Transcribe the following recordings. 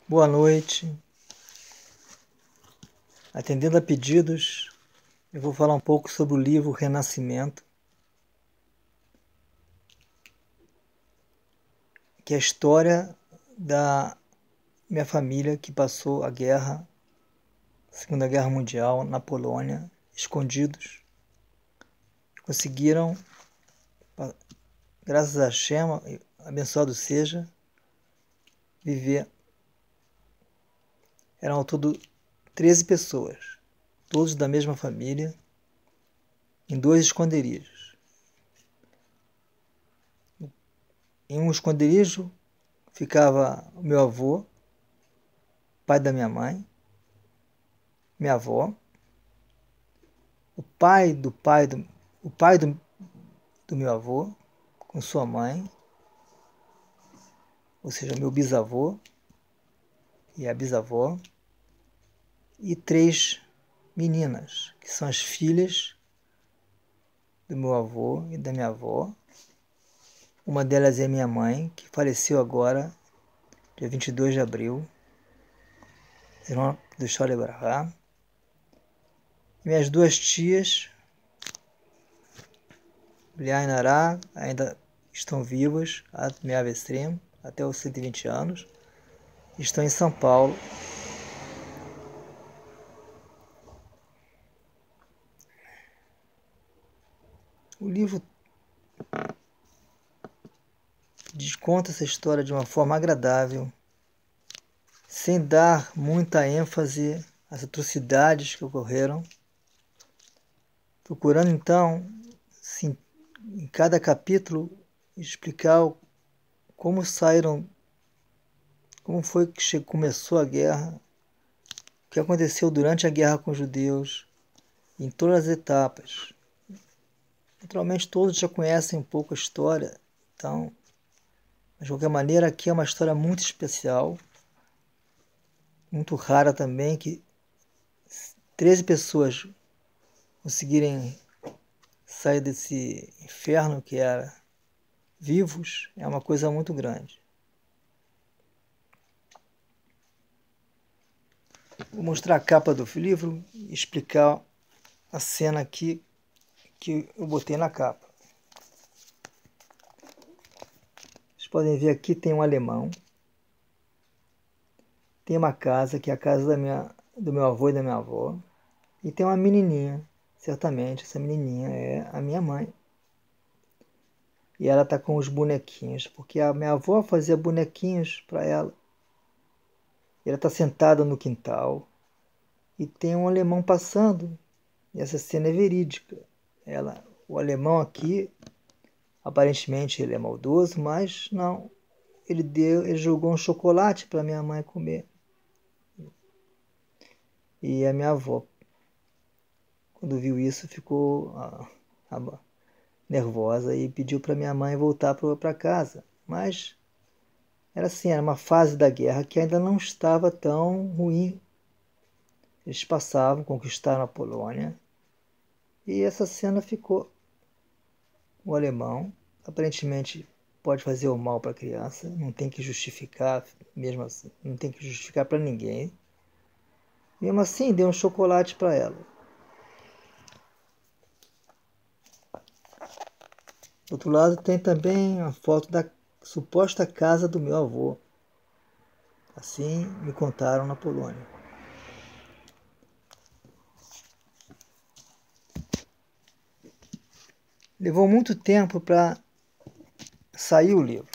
Boa noite. Atendendo a pedidos, eu vou falar um pouco sobre o livro Renascimento, que é a história da minha família que passou a guerra, Segunda Guerra Mundial, na Polônia, escondidos. Conseguiram, graças a Shema, abençoado seja, viver. Eram ao todo 13 pessoas, todos da mesma família, em 2 esconderijos. Em um esconderijo ficava o meu avô, pai da minha mãe, minha avó, o pai do meu avô, com sua mãe, ou seja, meu bisavô e a bisavó, e 3 meninas, que são as filhas do meu avô e da minha avó. Uma delas é minha mãe, que faleceu agora, dia 22 de abril, Zirão do Chole Brahá. Minhas 2 tias, Bliá e Nará, ainda estão vivas, até os 120 anos. Estão em São Paulo. O livro conta essa história de uma forma agradável, sem dar muita ênfase às atrocidades que ocorreram, procurando então, sim, em cada capítulo, explicar como saíram, como foi que começou a guerra, o que aconteceu durante a guerra com os judeus, em todas as etapas. Naturalmente todos já conhecem um pouco a história, então, mas de qualquer maneira aqui é uma história muito especial, muito rara também, que 13 pessoas conseguirem sair desse inferno que era vivos, é uma coisa muito grande. Vou mostrar a capa do livro e explicar a cena aqui que eu botei na capa. Vocês podem ver aqui tem um alemão, tem uma casa, que é a casa do meu avô e da minha avó, e tem uma menininha, certamente essa menininha é a minha mãe. E ela está com os bonequinhos, porque a minha avó fazia bonequinhos para ela. E ela está sentada no quintal e tem um alemão passando. E essa cena é verídica. O alemão aqui, aparentemente ele é maldoso, mas não. Ele jogou um chocolate para minha mãe comer. E a minha avó, quando viu isso, ficou nervosa e pediu para minha mãe voltar para casa. Mas era assim, era uma fase da guerra que ainda não estava tão ruim. Eles passavam, conquistaram a Polônia, e essa cena ficou. O alemão, aparentemente, pode fazer o mal para a criança, não tem que justificar, mesmo assim, não tem que justificar para ninguém. Mesmo assim, deu um chocolate para ela. Do outro lado tem também a foto da suposta casa do meu avô. Assim me contaram na Polônia. Levou muito tempo para sair o livro.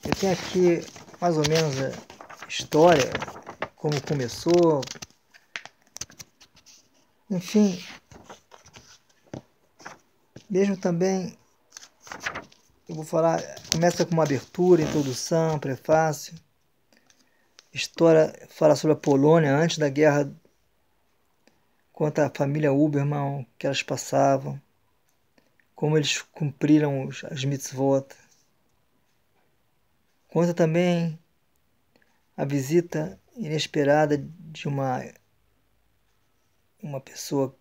Eu tenho aqui mais ou menos a história, como começou. Enfim, mesmo também, eu vou falar, começa com uma abertura, introdução, prefácio. História fala sobre a Polônia antes da guerra, conta a família Uberman, que elas passavam, como eles cumpriram as mitzvot. Conta também a visita inesperada de uma pessoa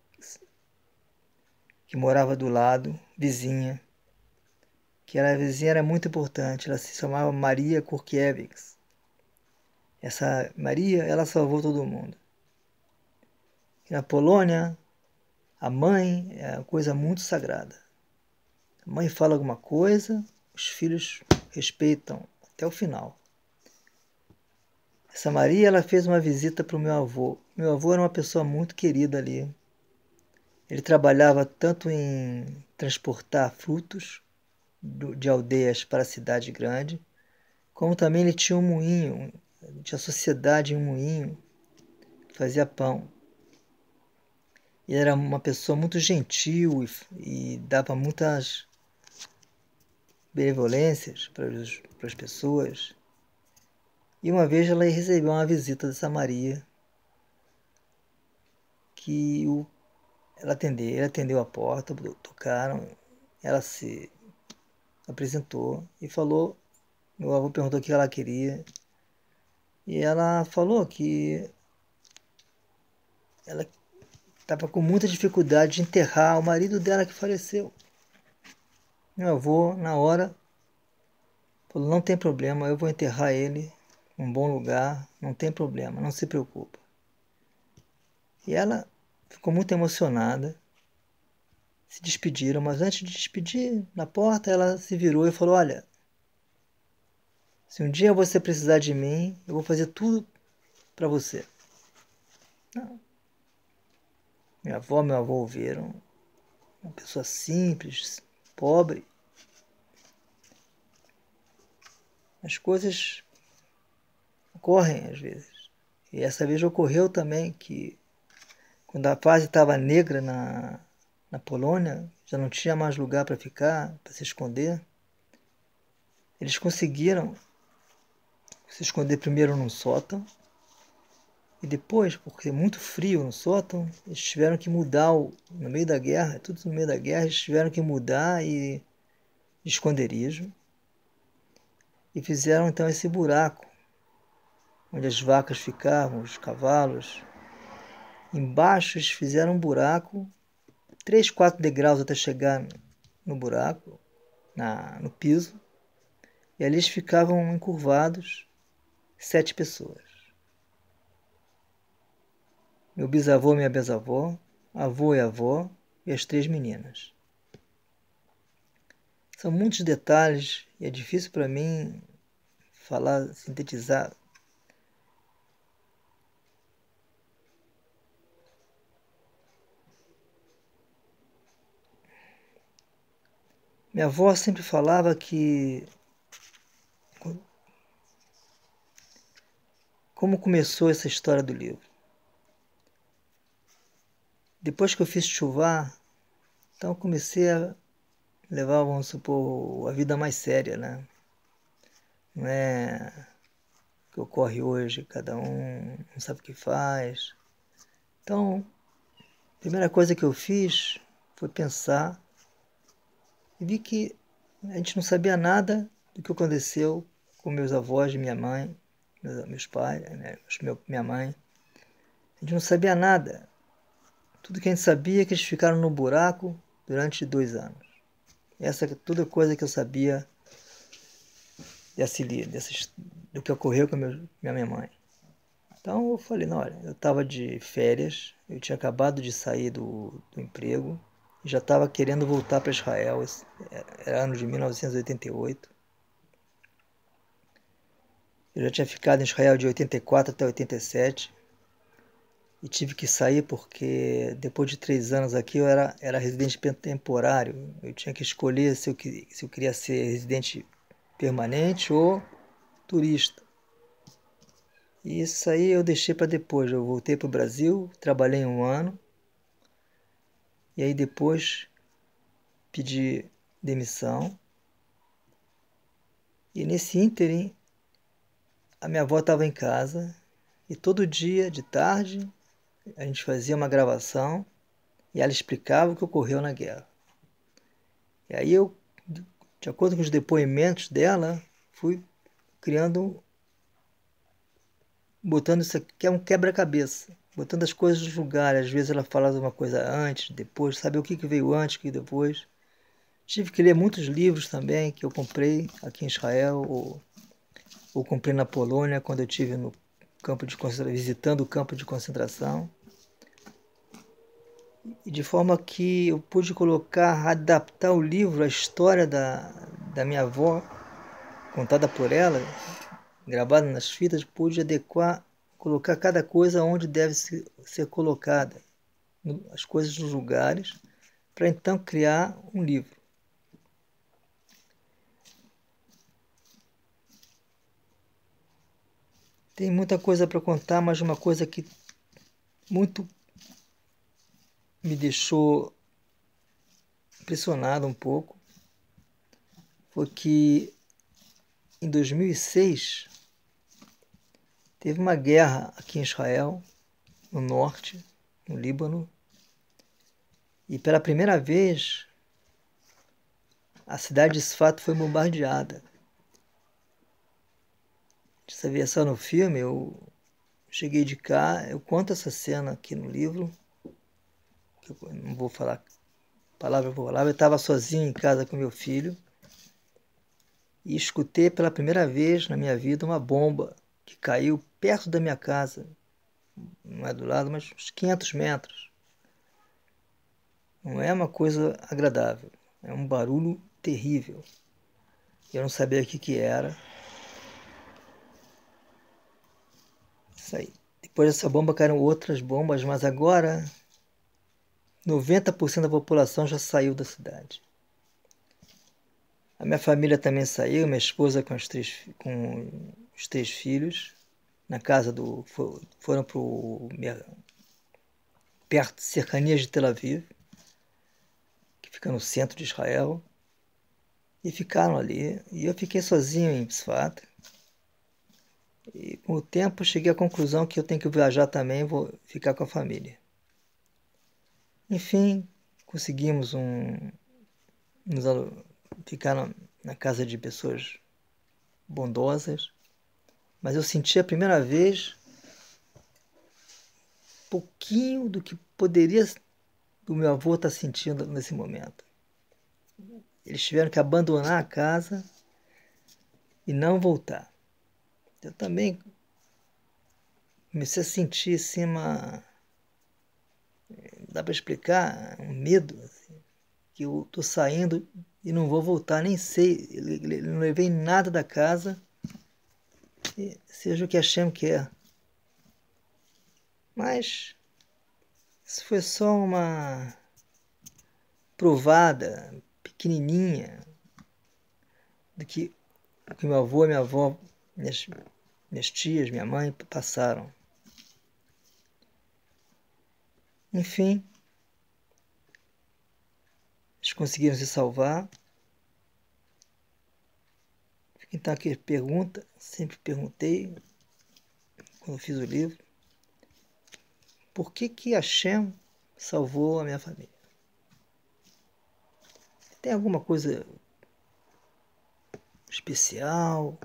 que morava do lado, vizinha, que era vizinha, era muito importante, ela se chamava Maria Kurkiewicz. Essa Maria, ela salvou todo mundo. E na Polônia, a mãe é uma coisa muito sagrada. A mãe fala alguma coisa, os filhos respeitam até o final. Essa Maria, ela fez uma visita para o meu avô. Meu avô era uma pessoa muito querida ali. Ele trabalhava tanto em transportar frutos de aldeias para a cidade grande, como também ele tinha um moinho, tinha sociedade em um moinho, que fazia pão. Ele era uma pessoa muito gentil e dava muitas benevolências para as pessoas. E uma vez ela recebeu uma visita dessa Maria, que ele atendeu a porta, tocaram, ela se apresentou e falou, meu avô perguntou o que ela queria, e ela falou que ela estava com muita dificuldade de enterrar o marido dela que faleceu. Meu avô, na hora, falou, não tem problema, eu vou enterrar ele em um bom lugar, não tem problema, não se preocupa. E ela ficou muito emocionada, se despediram, mas antes de despedir, na porta, ela se virou e falou, olha, se um dia você precisar de mim, eu vou fazer tudo para você. Não. Minha avó e meu avô ouviram, uma pessoa simples, pobre. As coisas ocorrem às vezes. E essa vez ocorreu também que, quando a fase estava negra na Polônia, já não tinha mais lugar para ficar, para se esconder, eles conseguiram se esconder primeiro num sótão, e depois, porque é muito frio no sótão, eles tiveram que mudar, no meio da guerra, tudo no meio da guerra, eles tiveram que mudar de esconderijo, e fizeram então esse buraco, onde as vacas ficavam, os cavalos. Embaixo eles fizeram um buraco, 3, 4 degraus até chegar no buraco, no piso, e ali eles ficavam encurvados, 7 pessoas. Meu bisavô e minha bisavó, avô e avó e as 3 meninas. São muitos detalhes e é difícil para mim falar, sintetizar. Minha avó sempre falava que como começou essa história do livro. Depois que eu fiz chuvar, então comecei a levar, vamos supor, a vida mais séria, né? Não é o que ocorre hoje, cada um não sabe o que faz. Então, a primeira coisa que eu fiz foi pensar e vi que a gente não sabia nada do que aconteceu com meus avós e minha mãe, meus pais, né? Minha mãe. A gente não sabia nada. Tudo que a gente sabia é que eles ficaram no buraco durante 2 anos. Essa é toda coisa que eu sabia do que ocorreu com minha mãe. Então eu falei, não, olha, eu estava de férias, eu tinha acabado de sair do emprego, e já estava querendo voltar para Israel, era ano de 1988. Eu já tinha ficado em Israel de 84 até 87, e tive que sair porque depois de 3 anos aqui eu era residente temporário, eu tinha que escolher se eu queria ser residente permanente ou turista. E isso aí eu deixei para depois. Eu voltei para o Brasil, trabalhei 1 ano. E aí depois pedi demissão. E nesse ínterim, a minha avó estava em casa. E todo dia, de tarde, a gente fazia uma gravação. E ela explicava o que ocorreu na guerra. E aí eu, de acordo com os depoimentos dela, fui criando, botando isso aqui, que é um quebra-cabeça, botando as coisas no lugar. Às vezes ela falava uma coisa antes, depois, saber o que veio antes, o que depois. Tive que ler muitos livros também que eu comprei aqui em Israel ou comprei na Polônia quando eu estive campo de concentração, visitando o campo de concentração, e de forma que eu pude colocar, adaptar o livro, a história da minha avó, contada por ela, gravada nas fitas, pude adequar, colocar cada coisa onde deve ser colocada, as coisas nos lugares, para então criar um livro. Tem muita coisa para contar, mas uma coisa que muito me deixou impressionado um pouco foi que em 2006 teve uma guerra aqui em Israel, no norte, no Líbano, e pela primeira vez a cidade de Sfat foi bombardeada. Você vê só no filme, eu cheguei de cá, eu conto essa cena aqui no livro, que eu não vou falar palavra por palavra, eu estava sozinho em casa com meu filho e escutei pela primeira vez na minha vida uma bomba que caiu perto da minha casa, não é do lado, mas uns 500 metros. Não é uma coisa agradável, é um barulho terrível. Eu não sabia o que era. Isso aí. Depois dessa bomba caíram outras bombas, mas agora 90% da população já saiu da cidade. A minha família também saiu, minha esposa com os três filhos, na casa foram perto de cercanias de Tel Aviv, que fica no centro de Israel, e ficaram ali. E eu fiquei sozinho em Tzfat. E com o tempo cheguei à conclusão que eu tenho que viajar também, vou ficar com a família. Enfim, conseguimos ficar na casa de pessoas bondosas, mas eu senti a primeira vez um pouquinho do que poderia o meu avô estar sentindo nesse momento. Eles tiveram que abandonar a casa e não voltar. Eu também comecei a sentir assim não dá para explicar, um medo, assim, que eu estou saindo e não vou voltar, nem sei, não levei nada da casa, seja o que Hashem quer. Mas isso foi só uma provada pequenininha do que meu avô e minha avó, minhas tias, minha mãe passaram. Enfim, eles conseguiram se salvar. Então aqui pergunta, sempre perguntei, quando fiz o livro, por que Hashem salvou a minha família? Tem alguma coisa especial?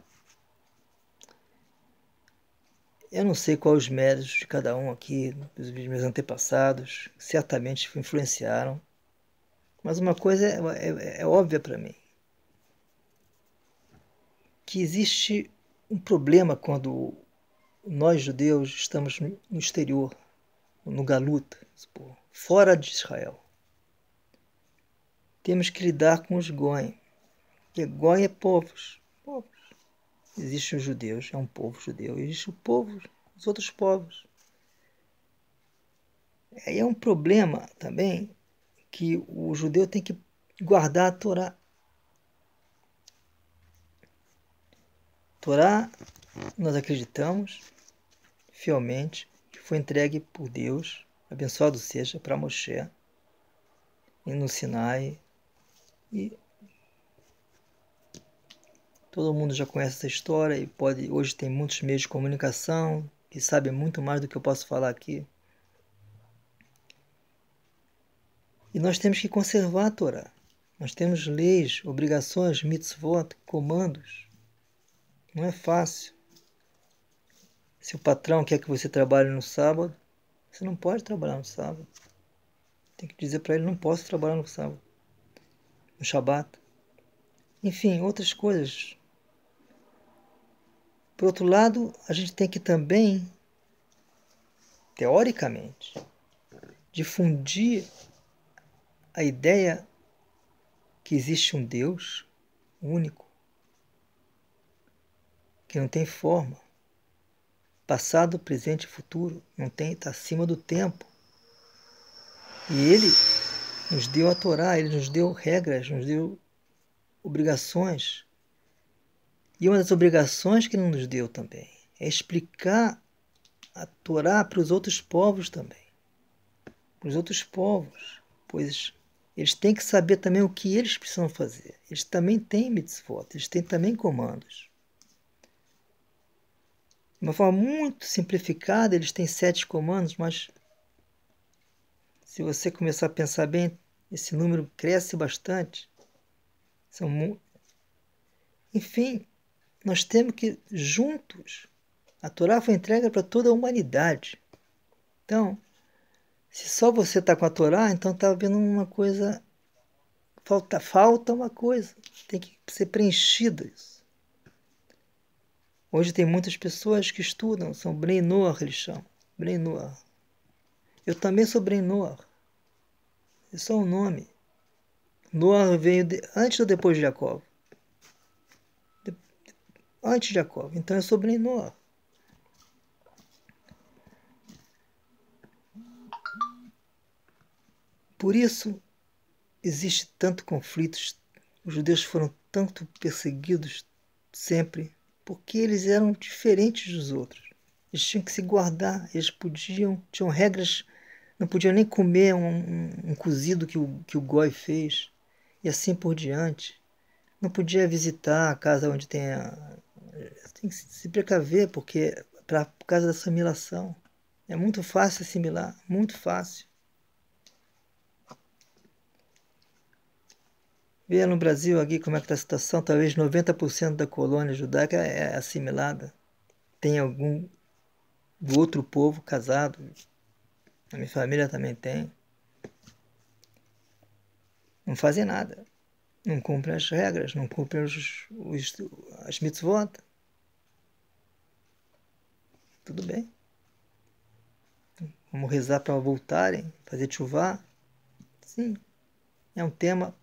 Eu não sei quais os méritos de cada um aqui, dos meus antepassados, certamente influenciaram, mas uma coisa é óbvia para mim, que existe um problema quando nós judeus estamos no exterior, no Galuta, fora de Israel. Temos que lidar com os Goim, porque Goim é povos. Existem os judeus, é um povo judeu, existe o povo, os outros povos. Aí é um problema também que o judeu tem que guardar a Torá. Torá, nós acreditamos fielmente que foi entregue por Deus, abençoado seja, para Moshe, no Sinai. E todo mundo já conhece essa história e hoje tem muitos meios de comunicação que sabem muito mais do que eu posso falar aqui. E nós temos que conservar a Torá. Nós temos leis, obrigações, mitzvot, comandos. Não é fácil. Se o patrão quer que você trabalhe no sábado, você não pode trabalhar no sábado. Tem que dizer para ele, não posso trabalhar no sábado, no Shabat. Enfim, outras coisas. Por outro lado, a gente tem que também, teoricamente, difundir a ideia que existe um Deus único, que não tem forma, passado, presente e futuro, não tem, está acima do tempo. E Ele nos deu a Torá, Ele nos deu regras, nos deu obrigações. E uma das obrigações que Ele nos deu também é explicar a Torá para os outros povos também. Para os outros povos, pois eles têm que saber também o que eles precisam fazer. Eles também têm mitzvot, eles têm também comandos. De uma forma muito simplificada, eles têm 7 comandos, mas se você começar a pensar bem, esse número cresce bastante. Enfim, nós temos que, juntos, a Torá foi entregue para toda a humanidade. Então, se só você está com a Torá, então está havendo uma coisa, falta uma coisa, tem que ser preenchida isso. Hoje tem muitas pessoas que estudam, são Bnei Noach, eles chamam, Bnei Noach. Eu também sou Bnei Noach, isso é um nome. Noah veio antes ou depois de Jacó? Antes de Jacó, então eu sou Bnei Noach. Por isso existe tanto conflitos, os judeus foram tanto perseguidos sempre, porque eles eram diferentes dos outros. Eles tinham que se guardar, eles tinham regras, não podiam nem comer um cozido que o Goi fez, e assim por diante. Não podia visitar a casa onde tem que se precaver, porque por causa da assimilação. É muito fácil assimilar, muito fácil. Veja no Brasil aqui como é que está a situação, talvez 90% da colônia judaica é assimilada. Tem algum do outro povo casado, a minha família também tem. Não fazem nada, não cumprem as regras, não cumprem as mitzvot. Tudo bem. Vamos rezar para voltarem, fazer chuvá. Sim, é um tema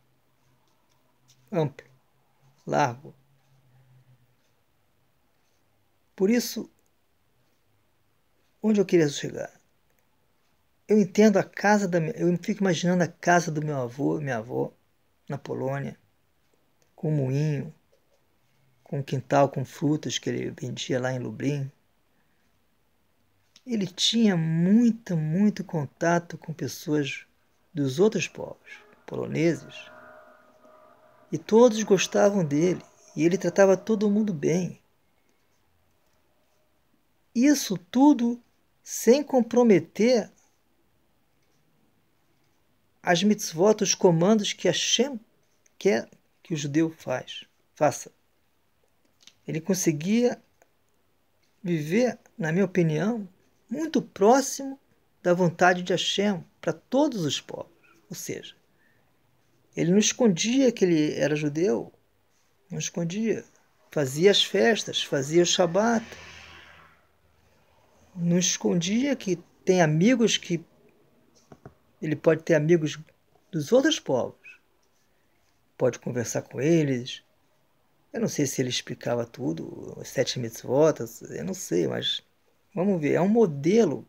amplo, largo. Por isso, onde eu queria chegar? Eu entendo a casa eu fico imaginando a casa do meu avô, minha avó, na Polônia, com um moinho, com um quintal com frutas que ele vendia lá em Lublin. Ele tinha muito contato com pessoas dos outros povos, poloneses, e todos gostavam dele, e ele tratava todo mundo bem. Isso tudo sem comprometer as mitzvot, os comandos que Hashem quer que o judeu faça. Ele conseguia viver, na minha opinião, muito próximo da vontade de Hashem para todos os povos. Ou seja, ele não escondia que ele era judeu, não escondia. Fazia as festas, fazia o Shabat. Não escondia que tem amigos que ele pode ter amigos dos outros povos. Pode conversar com eles. Eu não sei se ele explicava tudo, os 7 mitzvot, eu não sei, mas vamos ver. É um modelo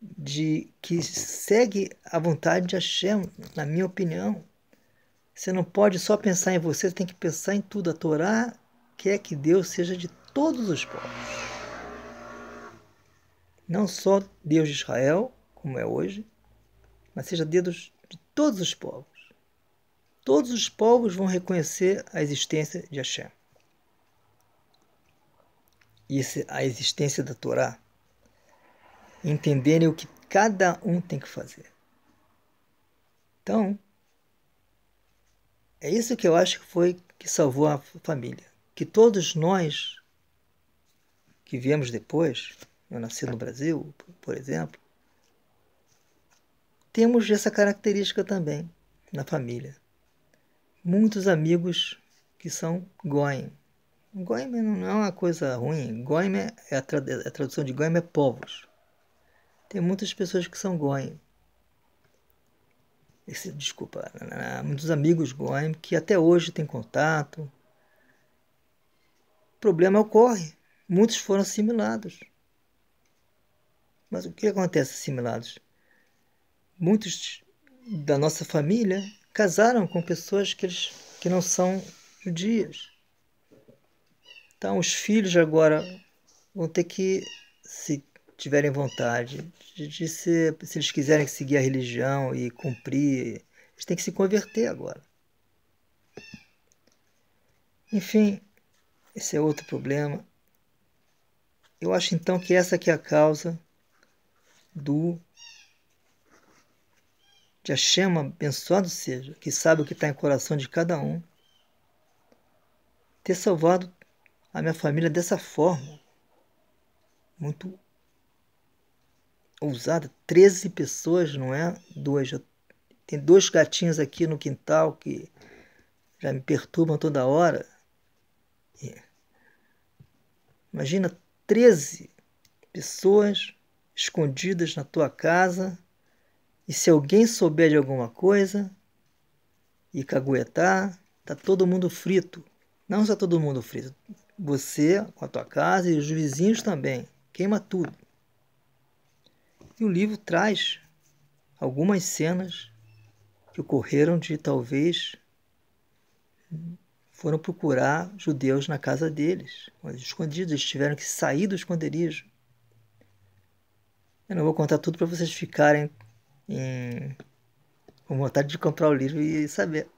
de que segue a vontade de Hashem, na minha opinião. Você não pode só pensar em você tem que pensar em tudo. A Torá quer que Deus seja de todos os povos. Não só Deus de Israel, como é hoje, mas seja Deus de todos os povos. Todos os povos vão reconhecer a existência de Hashem. E a existência da Torá. Entenderem o que cada um tem que fazer. Então, é isso que eu acho que salvou a família. Que todos nós que viemos depois, eu nasci no Brasil, por exemplo, temos essa característica também na família. Muitos amigos que são goim, Goim não é uma coisa ruim. Goim a tradução de Goim é povos. Tem muitas pessoas que são Goim. Desculpa, muitos amigos Goim que até hoje têm contato. O problema ocorre. Muitos foram assimilados. Mas o que acontece assimilados? Muitos da nossa família casaram com pessoas que não são judias. Então os filhos agora vão ter que, se tiverem vontade, se eles quiserem seguir a religião e cumprir, eles têm que se converter agora. Enfim, esse é outro problema. Eu acho então que essa aqui é a causa de Hashem, abençoado seja, que sabe o que está em coração de cada um, ter salvado a minha família dessa forma, muito ousada. 13 pessoas, não é? Tem 2 gatinhos aqui no quintal que já me perturbam toda hora. Imagina 13 pessoas escondidas na tua casa, e se alguém souber de alguma coisa e caguetar, tá todo mundo frito. Não só todo mundo frito, você com a tua casa e os vizinhos também. Queima tudo. E o livro traz algumas cenas que ocorreram de talvez foram procurar judeus na casa deles, escondidos, eles tiveram que sair do esconderijo. Eu não vou contar tudo para vocês ficarem com vontade de comprar o livro e saber,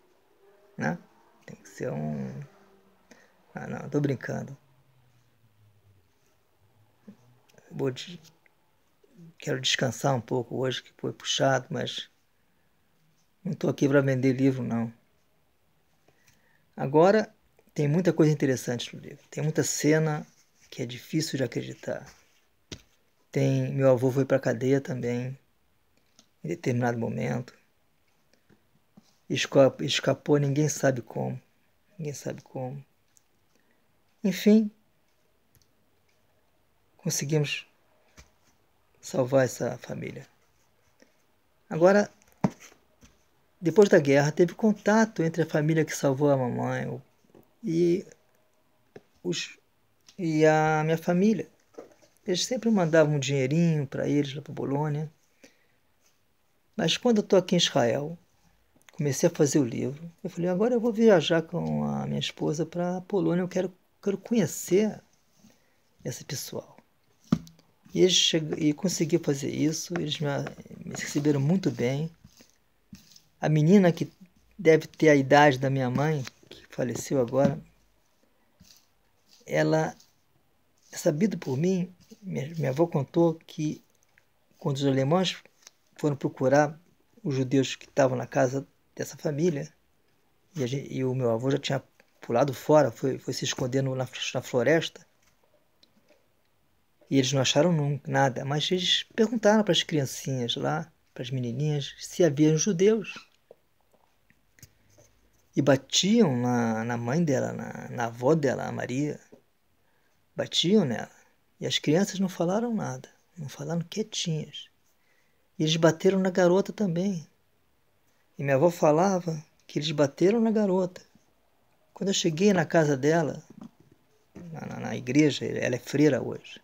né? Tem que ser um... Ah, não, tô brincando. Quero descansar um pouco hoje, que foi puxado, mas não tô aqui para vender livro, não. Agora, tem muita coisa interessante no livro. Tem muita cena que é difícil de acreditar. Meu avô foi para a cadeia também, em determinado momento. Escapou, ninguém sabe como. Ninguém sabe como. Enfim, conseguimos salvar essa família. Agora, depois da guerra, teve contato entre a família que salvou a mamãe e a minha família. Eles sempre mandavam um dinheirinho para eles, lá para Polônia. Mas quando eu estou aqui em Israel, comecei a fazer o livro, eu falei, agora eu vou viajar com a minha esposa para a Polônia, eu quero conhecer esse pessoal. E consegui fazer isso, eles me receberam muito bem. A menina que deve ter a idade da minha mãe, que faleceu agora, ela é sabida por mim, minha avó contou que quando os alemães foram procurar os judeus que estavam na casa dessa família, e o meu avô já tinha pulado fora, foi se escondendo na floresta, e eles não acharam nada, mas eles perguntaram para as criancinhas lá, para as menininhas, se haviam judeus. E batiam na mãe dela, na avó dela, a Maria. Batiam nela. E as crianças não falaram nada, não falaram quietinhas. E eles bateram na garota também. E minha avó falava que eles bateram na garota. Quando eu cheguei na casa dela, na igreja, ela é freira hoje,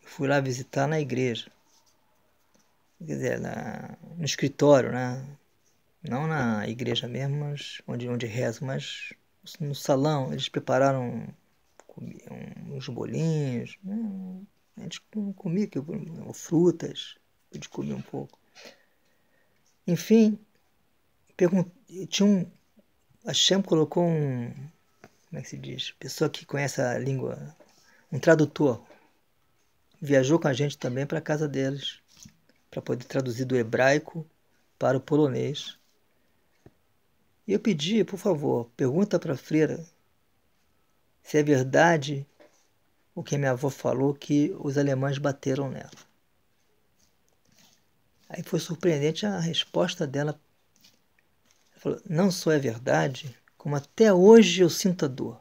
eu fui lá visitar na igreja. Quer dizer, no escritório, né? Não na igreja mesmo, mas onde rezo, mas no salão. Eles prepararam uns bolinhos, a gente comia frutas, pude comer um pouco. Enfim, a Hashem colocou como é que se diz? Pessoa que conhece a língua, um tradutor. Viajou com a gente também para a casa deles, para poder traduzir do hebraico para o polonês. E eu pedi, por favor, pergunta para a freira se é verdade o que minha avó falou, que os alemães bateram nela. Aí foi surpreendente a resposta dela. Ela falou, não só é verdade, como até hoje eu sinto a dor.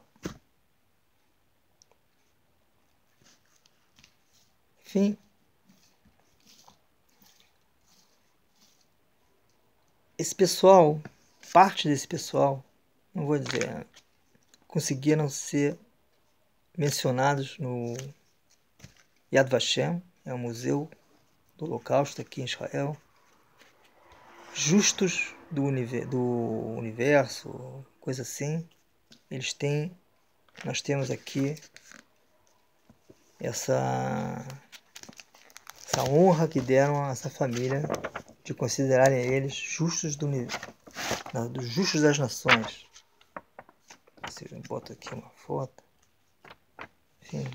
Enfim, esse pessoal, parte desse pessoal, não vou dizer, conseguiram ser mencionados no Yad Vashem, é o museu do Holocausto aqui em Israel. Justos do universo, coisa assim. Nós temos aqui essa honra que deram a essa família de considerarem eles justos dos justos das nações. Se eu boto aqui uma foto. Enfim.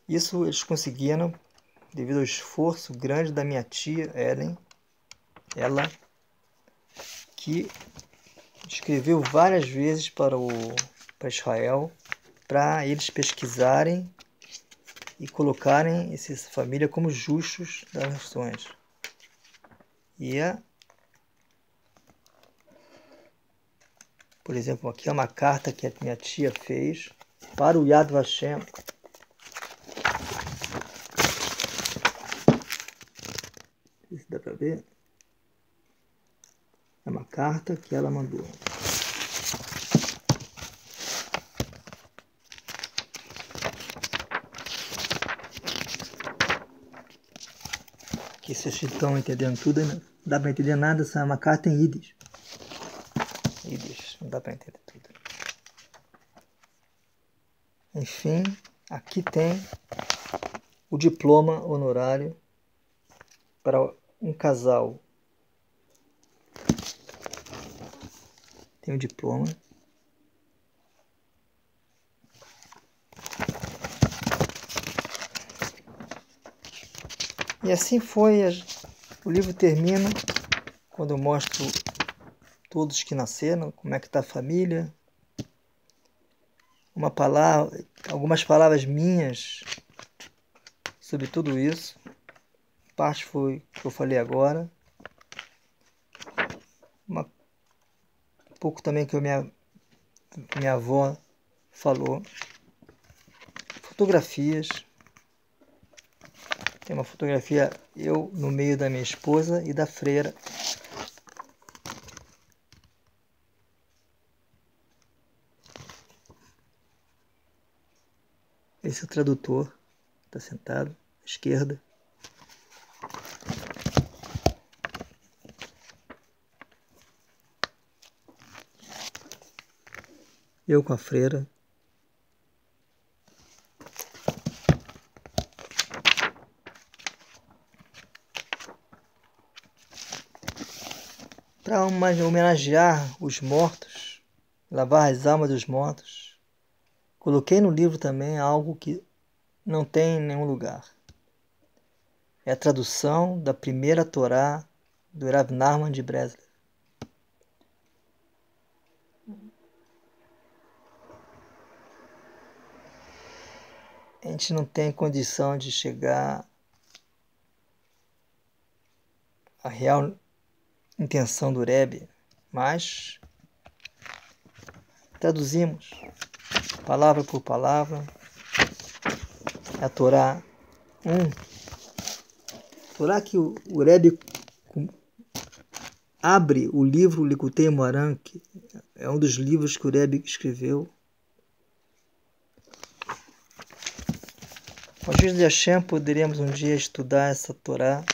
Isso eles conseguiram devido ao esforço grande da minha tia Ellen, ela que escreveu várias vezes para Israel, para eles pesquisarem e colocarem essa família como justos das nações. E por exemplo, aqui é uma carta que a minha tia fez para o Yad Vashem. Não sei se dá para ver. É uma carta que ela mandou. Que vocês estão entendendo tudo, não dá para entender nada, essa é uma carta em Yiddish. Não dá para entender tudo. Enfim, aqui tem o diploma honorário para um casal. Tem o diploma. E assim foi. O livro termina quando eu mostro todos que nasceram, como é que está a família. Algumas palavras minhas sobre tudo isso. Parte foi o que eu falei agora. Um pouco também que minha avó falou. Fotografias. Tem uma fotografia eu no meio da minha esposa e da freira. Esse é o tradutor, está sentado à esquerda. Eu com a freira. Para homenagear os mortos, lavar as almas dos mortos, coloquei no livro também algo que não tem em nenhum lugar. É a tradução da primeira Torá do Rav Nachman de Breslov. A gente não tem condição de chegar à real intenção do Rebbe, mas traduzimos palavra por palavra a Torá 1. Torá que o Rebbe abre o livro Likutei Moharan, que é um dos livros que o Rebbe escreveu. Com a ajuda de Hashem poderemos um dia estudar essa Torá.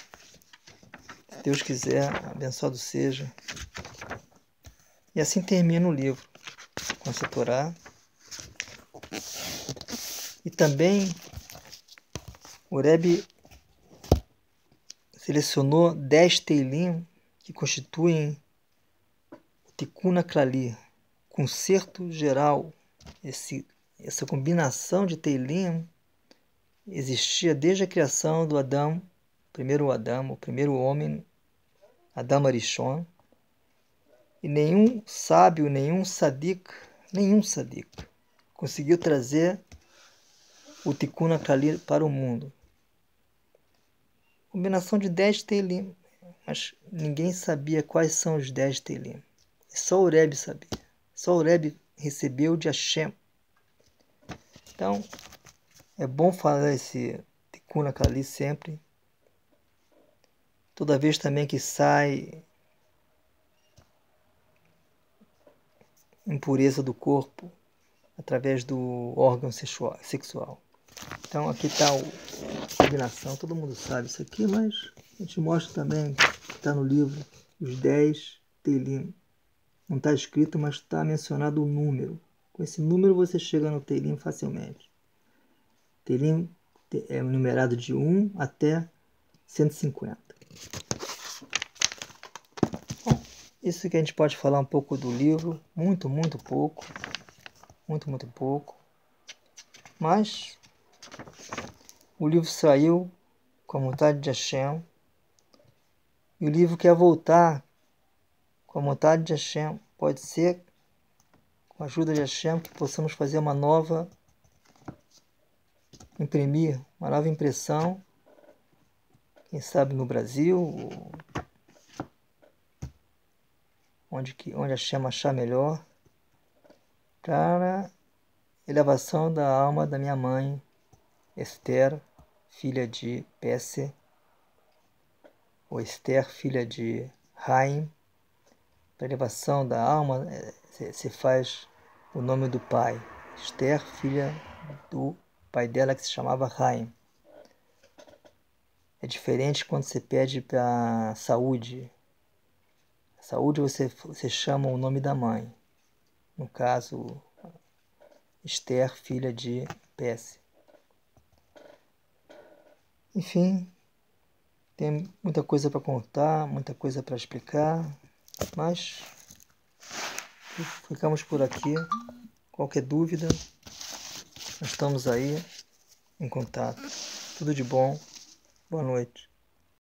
Se Deus quiser, abençoado seja. E assim termina o livro, com essa Torá. E também o Rebbe selecionou 10 Teilim que constituem o Tikkun HaKlali, concerto geral. Essa combinação de Teilim existia desde a criação do Adão, o primeiro homem, Adam Arishon, e nenhum sábio, nenhum sadik conseguiu trazer o Tikkun HaKlali para o mundo. Combinação de 10 Teilim, mas ninguém sabia quais são os 10 Teilim. Só o Rebbe sabia. Só o Rebbe recebeu de Hashem Então, é bom falar esse Tikkun Kali sempre. Toda vez também que sai impureza do corpo através do órgão sexual. Então aqui está a combinação, todo mundo sabe isso aqui, mas a gente mostra também que está no livro os 10 Teilim. Não está escrito, mas está mencionado o número. Com esse número você chega no Teilim facilmente. Teilim é numerado de 1 até 150. Bom, isso que a gente pode falar um pouco do livro, muito pouco. Muito pouco. Mas o livro saiu com a vontade de Hashem. E o livro quer voltar com a vontade de Hashem. Pode ser, com a ajuda de Hashem, que possamos fazer imprimir uma nova impressão, quem sabe no Brasil, onde Hashem achar melhor, para elevação da alma da minha mãe, Esther, filha de Pesse, ou Esther, filha de Haim. Para elevação da alma, se faz o nome do pai. Esther, filha do pai dela, que se chamava Haim. É diferente quando você pede para saúde. A saúde você chama o nome da mãe. No caso, Esther, filha de Pesse. Enfim, tem muita coisa para contar, muita coisa para explicar, mas ficamos por aqui. Qualquer dúvida, nós estamos aí em contato. Tudo de bom. Boa noite.